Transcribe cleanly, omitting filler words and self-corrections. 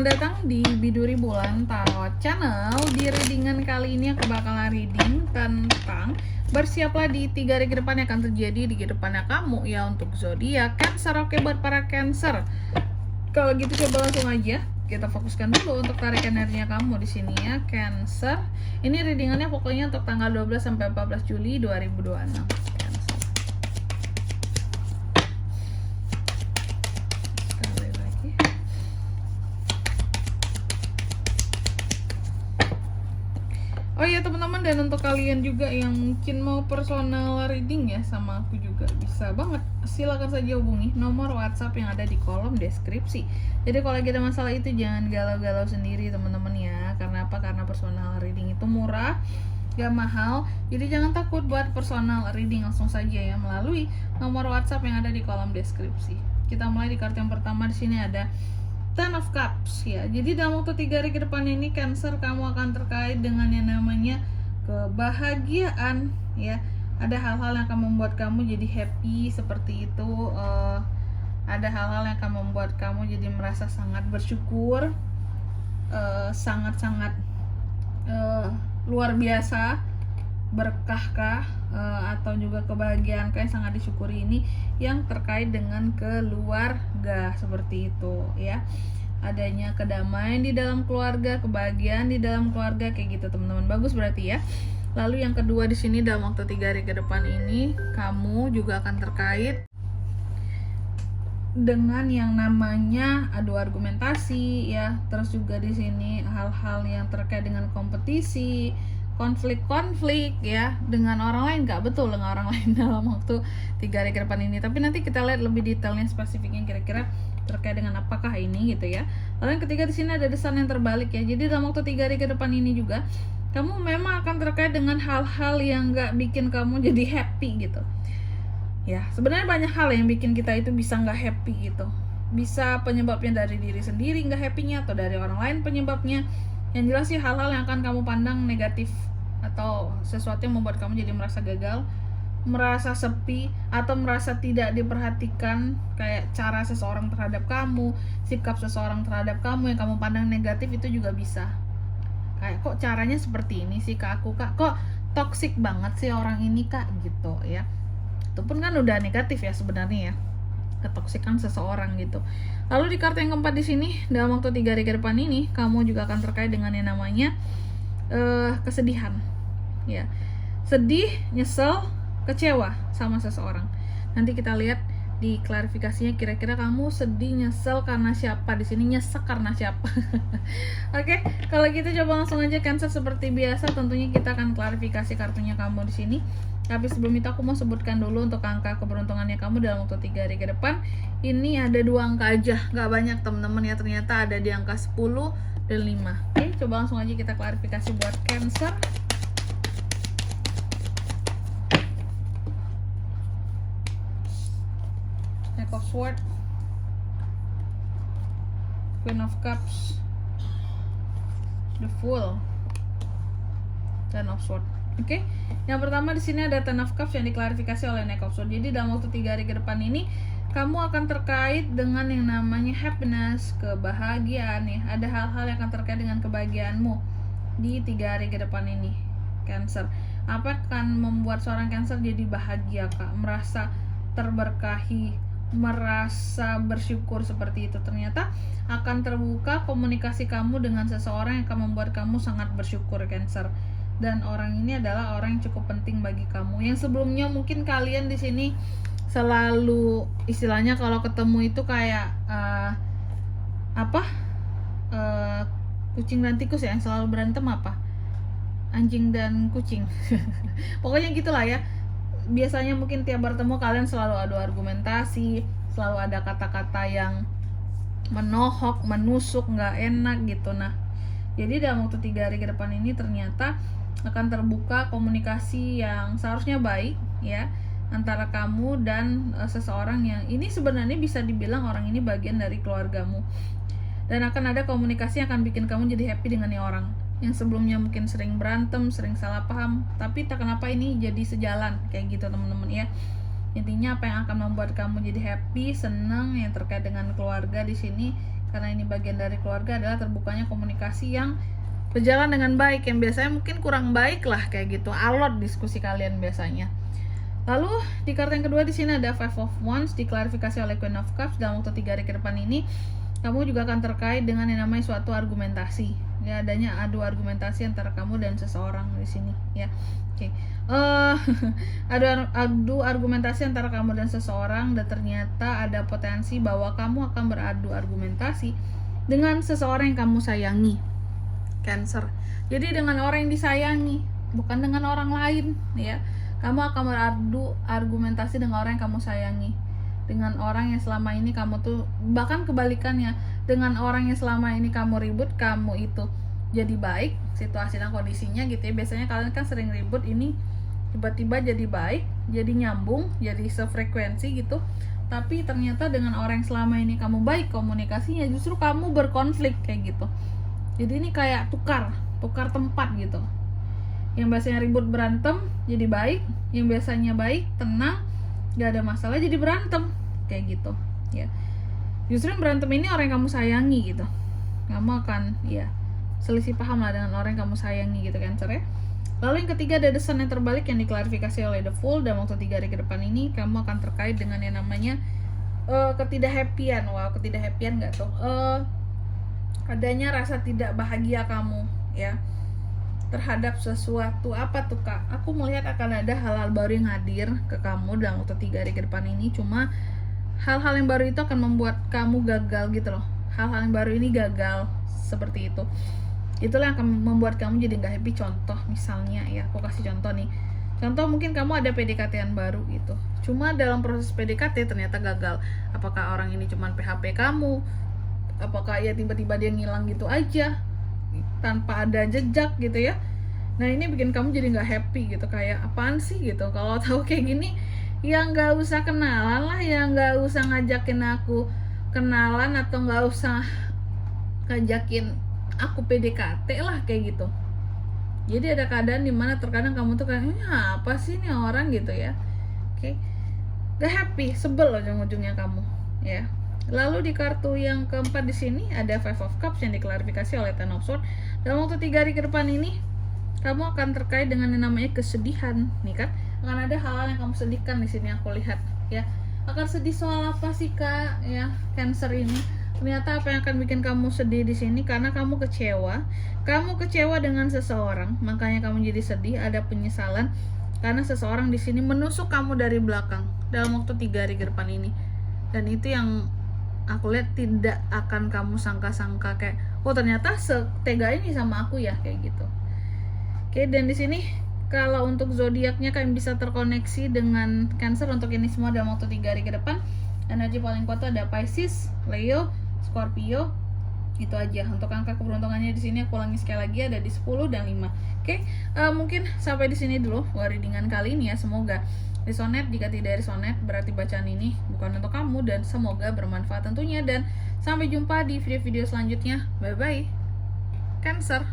Selamat datang di Biduri Bulan Tarot Channel. Di readingan kali ini aku bakalan reading tentang bersiaplah di 3 hari ke depan yang akan terjadi di kedepannya kamu ya untuk zodiak Cancer. Oke, buat para Cancer. Kalau gitu coba langsung aja kita fokuskan dulu untuk tarik energinya kamu di sini ya Cancer. Ini readingannya pokoknya untuk tanggal 12 sampai 14 Juli 2026. Oh iya teman-teman, dan untuk kalian juga yang mungkin mau personal reading ya sama aku juga bisa banget, silakan saja hubungi nomor WhatsApp yang ada di kolom deskripsi. Jadi kalau lagi ada masalah itu jangan galau-galau sendiri teman-teman ya. Karena apa? Karena personal reading itu murah, gak mahal. Jadi jangan takut buat personal reading, langsung saja ya melalui nomor WhatsApp yang ada di kolom deskripsi. Kita mulai di kartu yang pertama. Di sini ada Ten of Cups ya. Jadi dalam waktu 3 hari ke depan ini Cancer, kamu akan terkait dengan yang namanya kebahagiaan ya. Ada hal-hal yang akan membuat kamu jadi happy seperti itu. Ada hal-hal yang akan membuat kamu jadi merasa sangat bersyukur, sangat-sangat luar biasa, berkahkah atau juga kebahagiaan yang sangat disyukuri ini yang terkait dengan keluarga seperti itu ya. Adanya kedamaian di dalam keluarga, kebahagiaan di dalam keluarga kayak gitu teman-teman. Bagus berarti ya. Lalu yang kedua di sini dalam waktu 3 hari ke depan ini kamu juga akan terkait dengan yang namanya adu argumentasi ya. Terus juga di sini hal-hal yang terkait dengan kompetisi, konflik ya dengan orang lain, nggak betul dengan orang lain dalam waktu 3 hari ke depan ini. Tapi nanti kita lihat lebih detailnya, spesifiknya kira-kira terkait dengan apakah ini gitu ya. Lalu yang ketiga di sini ada desain yang terbalik ya. Jadi dalam waktu 3 hari ke depan ini juga kamu memang akan terkait dengan hal-hal yang nggak bikin kamu jadi happy gitu ya. Sebenarnya banyak hal yang bikin kita itu bisa nggak happy gitu. Bisa penyebabnya dari diri sendiri nggak happy-nya, atau dari orang lain penyebabnya. Yang jelas sih hal-hal yang akan kamu pandang negatif atau sesuatu yang membuat kamu jadi merasa gagal, merasa sepi, atau merasa tidak diperhatikan, kayak cara seseorang terhadap kamu, sikap seseorang terhadap kamu yang kamu pandang negatif itu juga bisa. Kayak kok caranya seperti ini sih ke aku kak, kok toksik banget sih orang ini kak gitu ya. Itu pun kan udah negatif ya sebenarnya ya, ketoksikan seseorang gitu. Lalu di kartu yang keempat di sini dalam waktu 3 hari ke depan ini kamu juga akan terkait dengan yang namanya kesedihan ya. Sedih, nyesel, kecewa sama seseorang. Nanti kita lihat di klarifikasinya kira-kira kamu sedih, nyesel karena siapa. Di sini nyesek karena siapa. Oke, kalau gitu coba langsung aja Cancer seperti biasa. Tentunya kita akan klarifikasi kartunya kamu di sini. Tapi sebelum itu aku mau sebutkan dulu untuk angka keberuntungannya kamu dalam waktu 3 hari ke depan. Ini ada 2 angka aja, nggak banyak teman-teman ya. Ternyata ada di angka 10 dan 5. Oke, coba langsung aja kita klarifikasi buat Cancer. Knight of Swords, Queen of Cups, The Fool, Ten of Swords. Oke, yang pertama di sini ada Ten of Cups yang diklarifikasi oleh Knight of Swords. Jadi dalam waktu 3 hari ke depan ini kamu akan terkait dengan yang namanya happiness, kebahagiaan ya. Ada hal-hal yang akan terkait dengan kebahagiaanmu di 3 hari ke depan ini Cancer. Apa akan membuat seorang Cancer jadi bahagia kak, merasa terberkahi, merasa bersyukur seperti itu. Ternyata akan terbuka komunikasi kamu dengan seseorang yang akan membuat kamu sangat bersyukur Cancer. Dan orang ini adalah orang yang cukup penting bagi kamu. Yang sebelumnya mungkin kalian di sini selalu istilahnya kalau ketemu itu kayak kucing dan tikus ya, yang selalu berantem apa? Anjing dan kucing. Pokoknya gitulah ya. Biasanya mungkin tiap bertemu kalian selalu adu argumentasi, selalu ada kata-kata yang menohok, menusuk, nggak enak gitu. Nah, jadi dalam waktu 3 hari ke depan ini ternyata akan terbuka komunikasi yang seharusnya baik ya antara kamu dan seseorang yang ini sebenarnya bisa dibilang orang ini bagian dari keluargamu. Dan akan ada komunikasi yang akan bikin kamu jadi happy dengan yang orang yang sebelumnya mungkin sering berantem, sering salah paham, tapi tak kenapa ini jadi sejalan kayak gitu teman-teman ya. Intinya apa yang akan membuat kamu jadi happy, senang yang terkait dengan keluarga di sini karena ini bagian dari keluarga, adalah terbukanya komunikasi yang berjalan dengan baik, yang biasanya mungkin kurang baik lah kayak gitu, alot diskusi kalian biasanya. Lalu di kartu yang kedua di sini ada Five of Wands, diklarifikasi oleh Queen of Cups. Dalam waktu 3 hari ke depan ini kamu juga akan terkait dengan yang namanya suatu argumentasi, ya, adanya adu argumentasi antara kamu dan seseorang di sini, ya. Oke. Adu argumentasi antara kamu dan seseorang, dan ternyata ada potensi bahwa kamu akan beradu argumentasi dengan seseorang yang kamu sayangi, Cancer. Jadi dengan orang yang disayangi, bukan dengan orang lain, ya. Kamu akan beradu argumentasi dengan orang yang kamu sayangi, dengan orang yang selama ini kamu tuh, bahkan kebalikannya, dengan orang yang selama ini kamu ribut, kamu itu jadi baik situasi dan kondisinya gitu ya. Biasanya kalian kan sering ribut, ini tiba-tiba jadi baik, jadi nyambung, jadi sefrekuensi gitu. Tapi ternyata dengan orang yang selama ini kamu baik komunikasinya, justru kamu berkonflik kayak gitu. Jadi ini kayak tukar tempat gitu. Yang biasanya ribut berantem jadi baik, yang biasanya baik tenang gak ada masalah jadi berantem kayak gitu, ya. Justru yang berantem ini orang yang kamu sayangi gitu. Kamu akan, ya, selisih paham lah dengan orang yang kamu sayangi gitu, Cancer, ya. Lalu yang ketiga ada The Sun yang terbalik, yang diklarifikasi oleh The Fool. Dalam waktu 3 hari ke depan ini kamu akan terkait dengan yang namanya ketidakhappyan. Wow, ketidakhappyan gak tuh? Adanya rasa tidak bahagia kamu, ya, terhadap sesuatu. Apa tuh, Kak? Aku melihat akan ada hal-hal baru yang hadir ke kamu dalam waktu 3 hari ke depan ini. Cuma hal-hal yang baru itu akan membuat kamu gagal gitu loh. Hal-hal yang baru ini gagal seperti itu. Itulah yang akan membuat kamu jadi gak happy. Contoh misalnya, ya, aku kasih contoh nih. Contoh mungkin kamu ada PDKT-an baru gitu. Cuma dalam proses PDKT ternyata gagal. Apakah orang ini cuma PHP kamu? Apakah ya tiba-tiba dia ngilang gitu aja tanpa ada jejak gitu ya. Nah ini bikin kamu jadi nggak happy gitu, kayak apaan sih gitu. Kalau tahu kayak gini ya nggak usah kenalan lah, ya nggak usah ngajakin aku kenalan, atau nggak usah ngajakin aku PDKT lah kayak gitu. Jadi ada keadaan dimana terkadang kamu tuh kayak apa sih nih orang gitu ya. Oke, nggak happy, sebel ujung-ujungnya kamu, ya. Lalu di kartu yang keempat di sini ada Five of Cups yang diklarifikasi oleh Ten of Swords. Dalam waktu 3 hari ke depan ini kamu akan terkait dengan yang namanya kesedihan, nih kan? Akan ada hal-hal yang kamu sedihkan di sini, aku lihat, ya. Akan sedih soal apa sih, Kak? Ya, Cancer ini. Ternyata apa yang akan bikin kamu sedih di sini karena kamu kecewa. Kamu kecewa dengan seseorang, makanya kamu jadi sedih, ada penyesalan karena seseorang di sini menusuk kamu dari belakang dalam waktu 3 hari ke depan ini. Dan itu yang aku lihat tidak akan kamu sangka-sangka, kayak oh ternyata setega ini sama aku ya kayak gitu. Oke, dan di sini kalau untuk zodiaknya kalian bisa terkoneksi dengan Cancer untuk ini semua dalam waktu 3 hari ke depan. Energi paling kuat ada Pisces, Leo, Scorpio. Itu aja. Untuk angka keberuntungannya di sini aku ulangi sekali lagi, ada di 10 dan 5. Oke, mungkin sampai di sini dulu readingan kali ini ya. Semoga resonate. Jika tidak resonate berarti bacaan ini bukan untuk kamu, dan semoga bermanfaat tentunya. Dan sampai jumpa di video-video selanjutnya. Bye bye, Cancer.